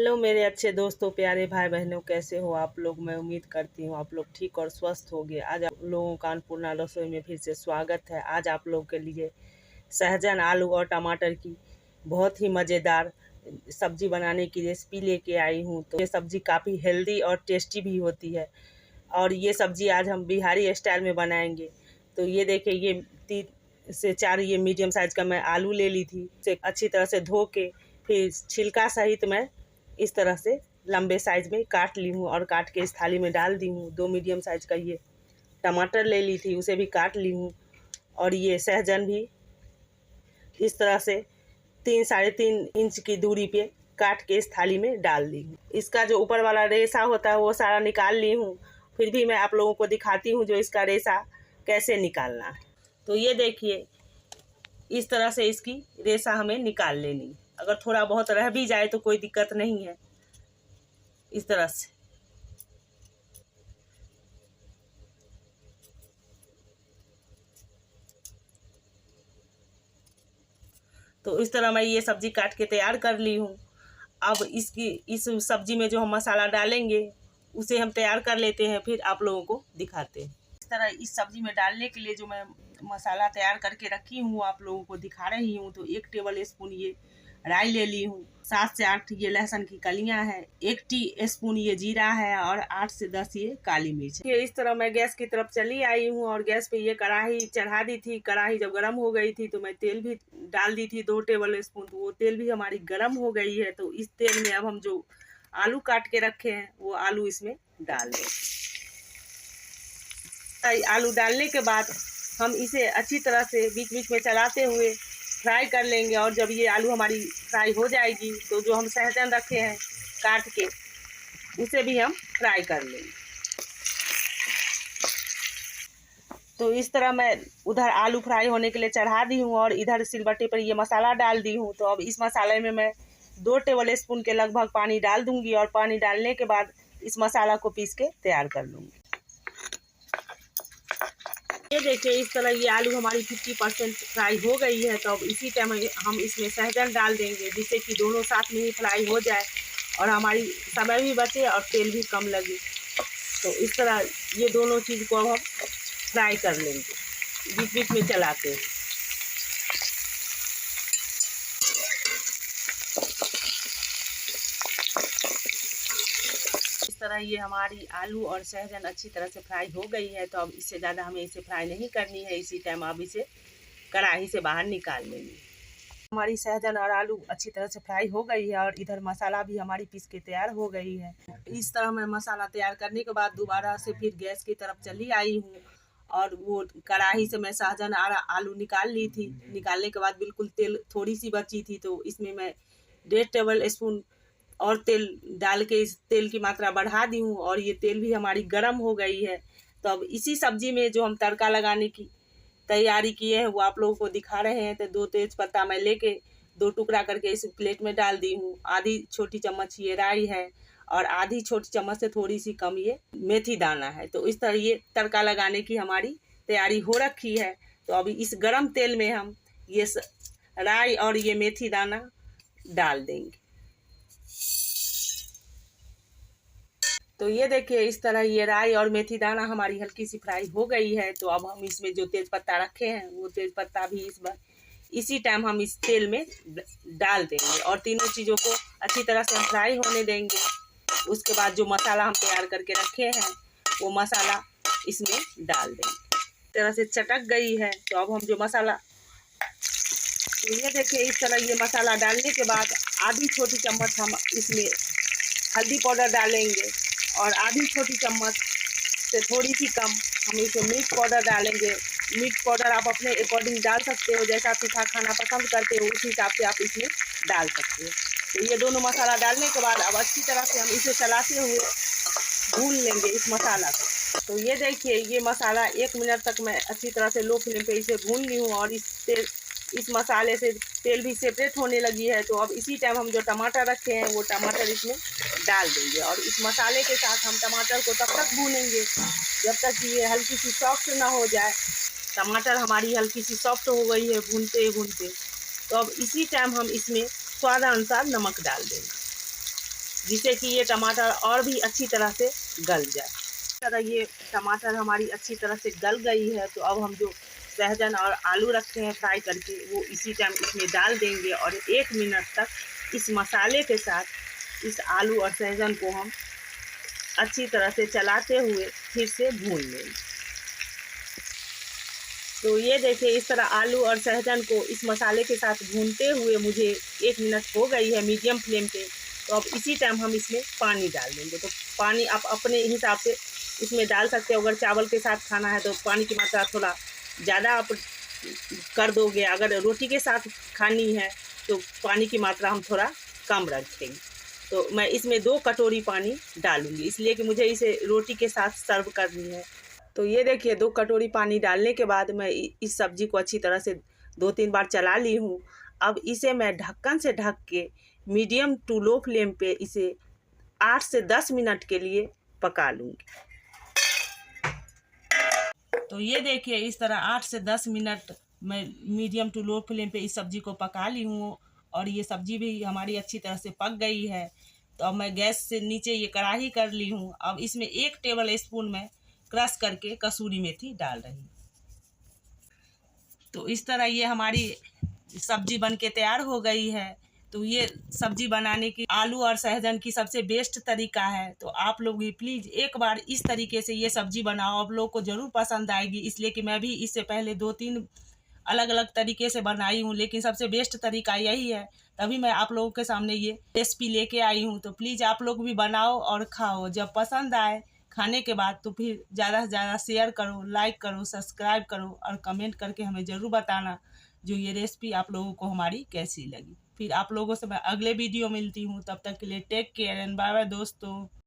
Hello मेरे अच्छे दोस्तों, प्यारे भाई बहनों, कैसे हो आप लोग। मैं उम्मीद करती हूँ आप लोग ठीक और स्वस्थ होंगे। आज आप लोगों का अन्नपूर्णा रसोई में फिर से स्वागत है। आज आप लोगों के लिए सहजन, आलू और टमाटर की बहुत ही मज़ेदार सब्जी बनाने की रेसिपी लेके आई हूँ। तो ये सब्जी काफ़ी हेल्दी और टेस्टी भी होती है और ये सब्जी आज हम बिहारी स्टाइल में बनाएंगे। तो ये देखिए, ये 3 से 4 ये मीडियम साइज़ का मैं आलू ले ली थी। इसे अच्छी तरह से धो के फिर छिलका सहित मैं इस तरह से लंबे साइज में काट ली हूँ और काट के इस थाली में डाल दी हूँ। 2 मीडियम साइज का ये टमाटर ले ली थी, उसे भी काट ली हूँ। और ये सहजन भी इस तरह से 3-3.5 इंच की दूरी पे काट के इस थाली में डाल दी हूँ। इसका जो ऊपर वाला रेशा होता है वो सारा निकाल ली हूँ। फिर भी मैं आप लोगों को दिखाती हूँ जो इसका रेशा कैसे निकालना है। तो ये देखिए, इस तरह से इसकी रेशा हमें निकाल लेनी है। अगर थोड़ा बहुत रह भी जाए तो कोई दिक्कत नहीं है। इस तरह से तो इस तरह मैं ये सब्जी काट के तैयार कर ली हूँ। अब इस सब्जी में जो हम मसाला डालेंगे उसे हम तैयार कर लेते हैं, फिर आप लोगों को दिखाते हैं। इस तरह इस सब्जी में डालने के लिए जो मैं मसाला तैयार करके रखी हूँ आप लोगों को दिखा रही हूँ। तो 1 टेबल स्पून ये राई ले ली हूँ, 7 से 8 ये लहसुन की कलियां हैं, 1 टीस्पून ये जीरा है और 8 से 10 ये काली मिर्च है। इस तरह मैं गैस की तरफ चली आई हूँ और गैस पे ये कढ़ाई चढ़ा दी थी। कढ़ाई जब गर्म हो गई थी तो मैं तेल भी डाल दी थी 2 टेबल स्पून। तो वो तेल भी हमारी गर्म हो गई है। तो इस तेल में अब हम जो आलू काट के रखे हैं वो आलू इसमें डाल दें। आलू डालने के बाद हम इसे अच्छी तरह से बीच बीच में चलाते हुए फ्राई कर लेंगे। और जब ये आलू हमारी फ्राई हो जाएगी तो जो हम सहजन रखे हैं काट के उसे भी हम फ्राई कर लेंगे। तो इस तरह मैं उधर आलू फ्राई होने के लिए चढ़ा दी हूँ और इधर सिलबट्टे पर ये मसाला डाल दी हूँ। तो अब इस मसाले में मैं 2 टेबल स्पून के लगभग पानी डाल दूँगी और पानी डालने के बाद इस मसाला को पीस के तैयार कर लूँगी। ये देखिए, इस तरह ये आलू हमारी 50% फ्राई हो गई है। तो अब इसी टाइम हम इसमें सहजन डाल देंगे जिससे कि दोनों साथ में ही फ्राई हो जाए और हमारी समय भी बचे और तेल भी कम लगे। तो इस तरह ये दोनों चीज़ को अब हम फ्राई कर लेंगे बीच बीच में चलाते हैं। इस तरह ये हमारी आलू और सहजन अच्छी तरह से फ्राई हो गई है। तो अब इससे ज़्यादा हमें इसे फ्राई नहीं करनी है। इसी टाइम अब इसे कढ़ाई से बाहर निकाल लेंगे। हमारी सहजन और आलू अच्छी तरह से फ्राई हो गई है और इधर मसाला भी हमारी पीस के तैयार हो गई है। इस तरह मैं मसाला तैयार करने के बाद दोबारा से फिर गैस की तरफ चली आई हूँ और वो कढ़ाई से मैं सहजन और आलू निकाल ली थी। निकालने के बाद बिल्कुल तेल थोड़ी सी बची थी तो इसमें मैं 1.5 टेबल स्पून और तेल डाल के इस तेल की मात्रा बढ़ा दी हूँ और ये तेल भी हमारी गर्म हो गई है। तो अब इसी सब्जी में जो हम तड़का लगाने की तैयारी किए हैं वो आप लोगों को दिखा रहे हैं। तो 2 तेज पत्ता मैं लेके 2 टुकड़ा करके इस प्लेट में डाल दी हूँ। आधी छोटी चम्मच ये राई है और आधी छोटी चम्मच से थोड़ी सी कम ये मेथी दाना है। तो इस तरह ये तड़का लगाने की हमारी तैयारी हो रखी है। तो अभी इस गरम तेल में हम ये राई और ये मेथी दाना डाल देंगे। तो ये देखिए, इस तरह ये राई और मेथी दाना हमारी हल्की सी फ्राई हो गई है। तो अब हम इसमें जो तेज पत्ता रखे हैं वो तेज पत्ता भी इसी टाइम हम इस तेल में डाल देंगे और तीनों चीज़ों को अच्छी तरह से हम फ्राई होने देंगे। उसके बाद जो मसाला हम तैयार करके रखे हैं वो मसाला इसमें डाल देंगे। इस तरह से चटक गई है। तो अब हम जो मसाला, तो ये देखिए, इस तरह ये मसाला डालने के बाद आधी छोटी चम्मच हम इसमें हल्दी पाउडर डालेंगे और आधी छोटी चम्मच से थोड़ी सी कम हम इसमें मिर्च पाउडर डालेंगे। मिर्च पाउडर आप अपने अकॉर्डिंग डाल सकते हो, जैसा तीखा खाना पसंद करते हो उस हिसाब से आप इसमें डाल सकते हो। तो ये दोनों मसाला डालने के बाद अब अच्छी तरह से हम इसे चलाते हुए भून लेंगे इस मसाला को। तो ये देखिए, ये मसाला 1 मिनट तक मैं अच्छी तरह से लो फ्लेम पे इसे भून ली हूँ और इस मसाले से तेल भी सेपरेट होने लगी है। तो अब इसी टाइम हम जो टमाटर रखे हैं वो टमाटर इसमें डाल देंगे और इस मसाले के साथ हम टमाटर को तब तक भूनेंगे जब तक कि ये हल्की सी सॉफ्ट ना हो जाए। टमाटर हमारी हल्की सी सॉफ्ट हो गई है भूनते भूनते। तो अब इसी टाइम हम इसमें स्वादानुसार नमक डाल देंगे। जिससे कि ये टमाटर और भी अच्छी तरह से गल जाए। इस तरह ये टमाटर हमारी अच्छी तरह से गल गई है, तो अब हम जो सहजन और आलू रखते हैं फ्राई करके, वो इसी टाइम इसमें डाल देंगे और 1 मिनट तक इस मसाले के साथ इस आलू और सहजन को हम अच्छी तरह से चलाते हुए फिर से भून लेंगे। तो ये देखिए, इस तरह आलू और सहजन को इस मसाले के साथ भूनते हुए मुझे 1 मिनट हो गई है मीडियम फ्लेम पे। तो अब इसी टाइम हम इसमें पानी डाल देंगे। तो पानी आप अपने हिसाब से इसमें डाल सकते हो। अगर चावल के साथ खाना है तो पानी की मात्रा थोड़ा ज़्यादा आप कर दोगे, अगर रोटी के साथ खानी है तो पानी की मात्रा हम थोड़ा कम रखेंगे। तो मैं इसमें 2 कटोरी पानी डालूँगी, इसलिए कि मुझे इसे रोटी के साथ सर्व करनी है। तो ये देखिए, 2 कटोरी पानी डालने के बाद मैं इस सब्ज़ी को अच्छी तरह से 2-3 बार चला ली हूँ। अब इसे मैं ढक्कन से ढक के मीडियम टू लो फ्लेम पे इसे 8 से 10 मिनट के लिए पका लूँगी। तो ये देखिए, इस तरह 8 से 10 मिनट मैं मीडियम टू लो फ्लेम पे इस सब्ज़ी को पका ली हूँ और ये सब्ज़ी भी हमारी अच्छी तरह से पक गई है। तो अब मैं गैस से नीचे ये कढ़ाई कर ली हूँ। अब इसमें 1 टेबल स्पून मैं क्रश करके कसूरी मेथी डाल रही हूँ। तो इस तरह ये हमारी सब्ज़ी बन के तैयार हो गई है। तो ये सब्ज़ी बनाने की आलू और सहजन की सबसे बेस्ट तरीका है। तो आप लोग भी प्लीज़ एक बार इस तरीके से ये सब्ज़ी बनाओ, आप लोग को ज़रूर पसंद आएगी। इसलिए कि मैं भी इससे पहले 2-3 अलग अलग तरीके से बनाई हूँ, लेकिन सबसे बेस्ट तरीका यही है। तभी मैं आप लोगों के सामने ये रेसिपी लेके आई हूँ। तो प्लीज़ आप लोग भी बनाओ और खाओ। जब पसंद आए खाने के बाद तो फिर ज़्यादा से ज़्यादा शेयर करो, लाइक करो, सब्सक्राइब करो और कमेंट करके हमें ज़रूर बताना जो ये रेसिपी आप लोगों को हमारी कैसी लगी। फिर आप लोगों से मैं अगले वीडियो मिलती हूँ। तब तक के लिए take care and bye bye दोस्तों।